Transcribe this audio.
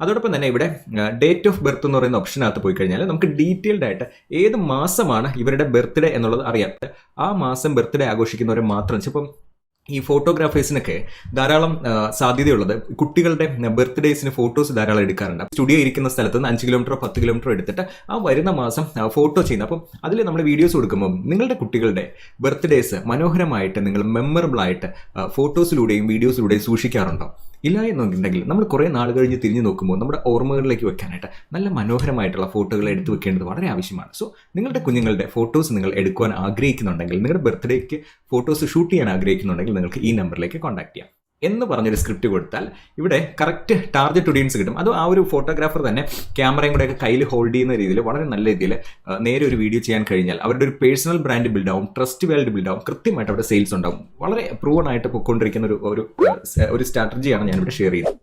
അതോടൊപ്പം തന്നെ ഇവിടെ ഡേറ്റ് ഓഫ് ബർത്ത് എന്ന് പറയുന്ന ഓപ്ഷനകത്ത് പോയി കഴിഞ്ഞാൽ നമുക്ക് ഡീറ്റെയിൽഡ് ആയിട്ട് ഏത് മാസമാണ് ഇവരുടെ ബർത്ത്ഡേ എന്നുള്ളത് അറിയാം. ആ മാസം ബർത്ത്ഡേ ആഘോഷിക്കുന്നവരെ മാത്രം ഇപ്പം ഈ ഫോട്ടോഗ്രാഫേഴ്സിനൊക്കെ ധാരാളം സാധ്യതയുള്ളത് കുട്ടികളുടെ ബർത്ത്ഡേസിന് ഫോട്ടോസ് ധാരാളം എടുക്കാറുണ്ട്. സ്റ്റുഡിയോ ഇരിക്കുന്ന സ്ഥലത്ത് നിന്ന് 5 കിലോമീറ്ററോ 10 കിലോമീറ്ററോ എടുത്തിട്ട് ആ വരുന്ന മാസം ഫോട്ടോ ചെയ്യുന്നത്. അപ്പം അതിൽ നമ്മൾ വീഡിയോസ് കൊടുക്കുമ്പോൾ നിങ്ങളുടെ കുട്ടികളുടെ ബർത്ത്ഡേസ് മനോഹരമായിട്ട് നിങ്ങൾ മെമ്മറബിൾ ആയിട്ട് ഫോട്ടോസിലൂടെയും വീഡിയോസിലൂടെയും സൂക്ഷിക്കാറുണ്ടോ? ഇല്ല എന്നുണ്ടെങ്കിൽ നമ്മൾ കുറേ നാൾ കഴിഞ്ഞ് തിരിഞ്ഞു നോക്കുമ്പോൾ നമ്മുടെ ഓർമ്മകളിലേക്ക് വെക്കാനായിട്ട് നല്ല മനോഹരമായിട്ടുള്ള ഫോട്ടോകൾ എടുത്തു വെക്കേണ്ടത് വളരെ ആവശ്യമാണ്. സോ നിങ്ങളുടെ കുഞ്ഞുങ്ങളുടെ ഫോട്ടോസ് നിങ്ങൾ എടുക്കുവാൻ ആഗ്രഹിക്കുന്നുണ്ടെങ്കിൽ, നിങ്ങളുടെ ബർത്ത്ഡേക്ക് ഫോട്ടോസ് ഷൂട്ട് ചെയ്യാൻ ആഗ്രഹിക്കുന്നുണ്ടെങ്കിൽ നിങ്ങൾക്ക് ഈ നമ്പറിലേക്ക് കോൺടാക്ട് ചെയ്യാം എന്ന് പറഞ്ഞൊരു സ്ക്രിപ്റ്റ് കൊടുത്താൽ ഇവിടെ കറക്റ്റ് ടാർഗറ്റ് ഓഡിയൻസ് കിട്ടും. അത് ആ ഒരു ഫോട്ടോഗ്രാഫർ തന്നെ ക്യാമറയും കൂടെയൊക്കെ കയ്യിൽ ഹോൾഡ് ചെയ്യുന്ന രീതിയിൽ വളരെ നല്ല രീതിയിൽ നേരെ ഒരു വീഡിയോ ചെയ്യാൻ കഴിഞ്ഞാൽ അവരുടെ ഒരു പേഴ്സണൽ ബ്രാൻഡ് ബിൽഡ് ആവും, ട്രസ്റ്റ് വാല്യൂ ബിൽഡ് ആവും, കൃത്യമായിട്ട് അവിടെ സെയിൽസ് ഉണ്ടാവും. വളരെ പ്രൂവൺ ആയിട്ട് പൊയ്ക്കൊണ്ടിരിക്കുന്ന ഒരു സ്ട്രാറ്റജിയാണ് ഞാനിവിടെ ഷെയർ ചെയ്യുന്നത്.